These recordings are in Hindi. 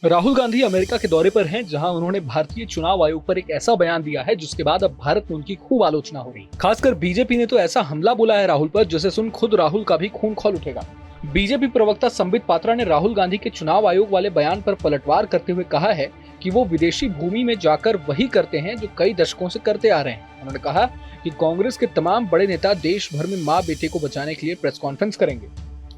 राहुल गांधी अमेरिका के दौरे पर हैं, जहां उन्होंने भारतीय चुनाव आयोग पर एक ऐसा बयान दिया है जिसके बाद अब भारत में उनकी खूब आलोचना हो रही। खासकर बीजेपी ने तो ऐसा हमला बोला है राहुल पर, जिसे सुन खुद राहुल का भी खून खौल उठेगा। बीजेपी प्रवक्ता संबित पात्रा ने राहुल गांधी के चुनाव आयोग वाले बयान पर पलटवार करते हुए कहा है कि वो विदेशी भूमि में जाकर वही करते हैं जो कई दशकों से करते आ रहे हैं। उन्होंने कहा कि कांग्रेस के तमाम बड़े नेता देश भर में मां बेटे को बचाने के लिए प्रेस कॉन्फ्रेंस करेंगे।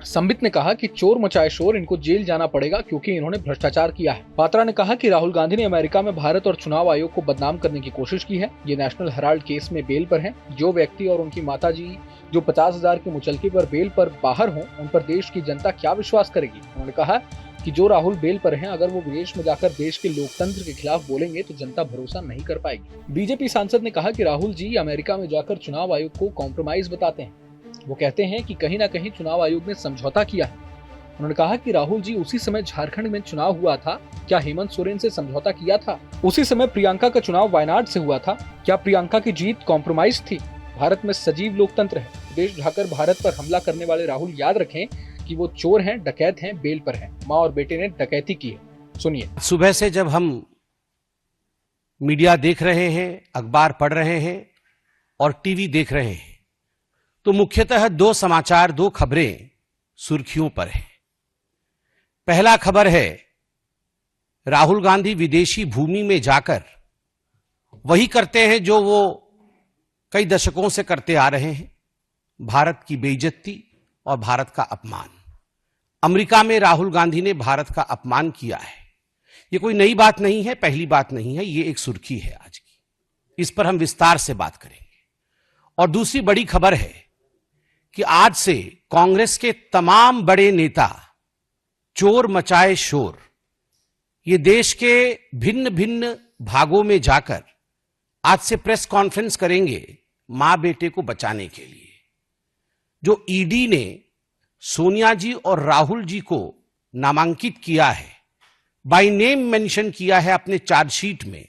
संबित ने कहा कि चोर मचाए शोर, इनको जेल जाना पड़ेगा क्योंकि इन्होंने भ्रष्टाचार किया है। पात्रा ने कहा कि राहुल गांधी ने अमेरिका में भारत और चुनाव आयोग को बदनाम करने की कोशिश की है। ये नेशनल हेराल्ड केस में बेल पर हैं। जो व्यक्ति और उनकी माताजी जो 50,000 के मुचलके पर बेल पर बाहर हों, उन पर देश की जनता क्या विश्वास करेगी। उन्होंने कहा कि जो राहुल बेल पर हैं, अगर वो विदेश में जाकर देश के लोकतंत्र के खिलाफ बोलेंगे तो जनता भरोसा नहीं कर पाएगी। बीजेपी सांसद ने कहा कि राहुल जी अमेरिका में जाकर चुनाव आयोग को कॉम्प्रोमाइज बताते हैं। वो कहते हैं कि कहीं ना कहीं चुनाव आयोग ने समझौता किया है। उन्होंने कहा कि राहुल जी उसी समय झारखंड में चुनाव हुआ था, क्या हेमंत सोरेन से समझौता किया था? उसी समय प्रियंका का चुनाव वायनाड से हुआ था, क्या प्रियंका की जीत कॉम्प्रोमाइज थी? भारत में सजीव लोकतंत्र है। देश ढाकर भारत पर हमला करने वाले राहुल याद रखें कि वो चोर हैं, डकैत हैं, बेल पर हैं। माँ और बेटे ने डकैती की है। सुनिए। सुबह से जब हम मीडिया देख रहे हैं, अखबार पढ़ रहे हैं और टीवी देख रहे हैं, तो मुख्यतः दो समाचार, दो खबरें सुर्खियों पर है। पहला खबर है राहुल गांधी विदेशी भूमि में जाकर वही करते हैं जो वो कई दशकों से करते आ रहे हैं, भारत की बेइज्जती और भारत का अपमान। अमेरिका में राहुल गांधी ने भारत का अपमान किया है। ये कोई नई बात नहीं है, पहली बात नहीं है, ये एक सुर्खी है आज की। इस पर हम विस्तार से बात करेंगे। और दूसरी बड़ी खबर है कि आज से कांग्रेस के तमाम बड़े नेता चोर मचाए शोर, ये देश के भिन्न भिन्न भागों में जाकर आज से प्रेस कॉन्फ्रेंस करेंगे मां बेटे को बचाने के लिए। जो ईडी ने सोनिया जी और राहुल जी को नामांकित किया है, बाय नेम मेंशन किया है अपने चार्जशीट में,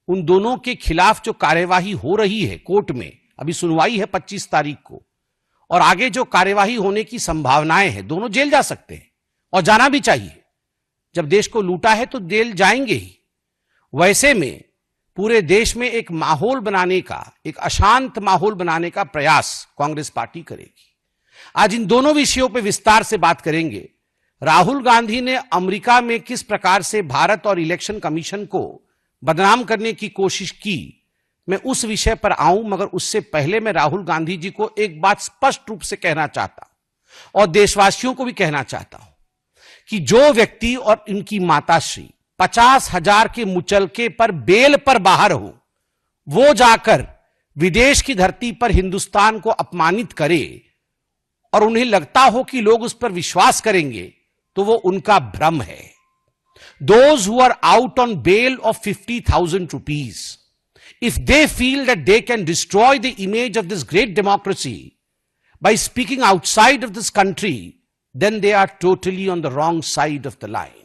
उन दोनों के खिलाफ जो कार्यवाही हो रही है कोर्ट में, अभी सुनवाई है 25 तारीख को, और आगे जो कार्यवाही होने की संभावनाएं हैं, दोनों जेल जा सकते हैं और जाना भी चाहिए। जब देश को लूटा है तो जेल जाएंगे ही। वैसे में पूरे देश में एक माहौल बनाने का, एक अशांत माहौल बनाने का प्रयास कांग्रेस पार्टी करेगी। आज इन दोनों विषयों पर विस्तार से बात करेंगे। राहुल गांधी ने अमेरिका में किस प्रकार से भारत और इलेक्शन कमीशन को बदनाम करने की कोशिश की, मैं उस विषय पर आऊं, मगर उससे पहले मैं राहुल गांधी जी को एक बात स्पष्ट रूप से कहना चाहता हूं और देशवासियों को भी कहना चाहता हूं कि जो व्यक्ति और इनकी माताश्री 50,000 के मुचलके पर बेल पर बाहर हो, वो जाकर विदेश की धरती पर हिंदुस्तान को अपमानित करे और उन्हें लगता हो कि लोग उस पर विश्वास करेंगे, तो वो उनका भ्रम है। Those who are out on bail of 50,000 rupees, if they feel that they can destroy the image of this great democracy by speaking outside of this country, then they are totally on the wrong side of the line.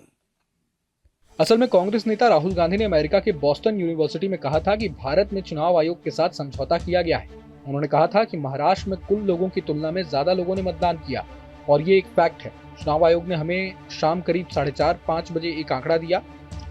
असल में कांग्रेस नेता राहुल गांधी ने अमेरिका के बॉस्टन यूनिवर्सिटी में कहा था कि भारत में चुनाव आयोग के साथ समझौता किया गया है। उन्होंने कहा था कि महाराष्ट्र में कुल लोगों की तुलना में ज्यादा लोगों ने मतदान किया और ये एक फैक्ट है। चुनाव आयोग ने हमें शाम करीब 4:30-5 बजे एक आंकड़ा दिया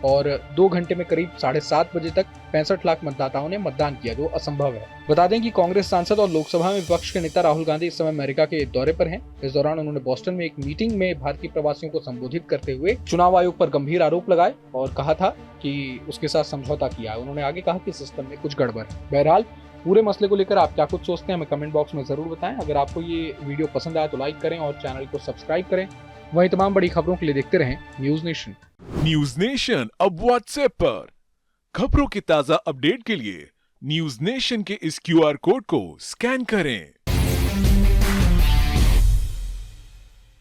और 2 घंटे में करीब 7:30 बजे तक 65 लाख मतदाताओं ने मतदान किया, जो असंभव है। बता दें कि कांग्रेस सांसद और लोकसभा में विपक्ष के नेता राहुल गांधी इस समय अमेरिका के दौरे पर हैं। इस दौरान उन्होंने बॉस्टन में एक मीटिंग में भारतीय प्रवासियों को संबोधित करते हुए चुनाव आयोग पर गंभीर आरोप लगाए और कहा था कि उसके साथ समझौता किया है। उन्होंने आगे कहा कि सिस्टम में कुछ गड़बड़ है। बहरहाल पूरे मसले को लेकर आप क्या कुछ सोचते हैं, हमें कमेंट बॉक्स में जरूर बताएं। अगर आपको ये वीडियो पसंद आया तो लाइक करें और चैनल को सब्सक्राइब करें। वहीं तमाम बड़ी खबरों के लिए देखते रहें न्यूज नेशन। न्यूज नेशन अब व्हाट्सएप पर खबरों की ताजा अपडेट के लिए न्यूज नेशन के इस QR कोड को स्कैन करें।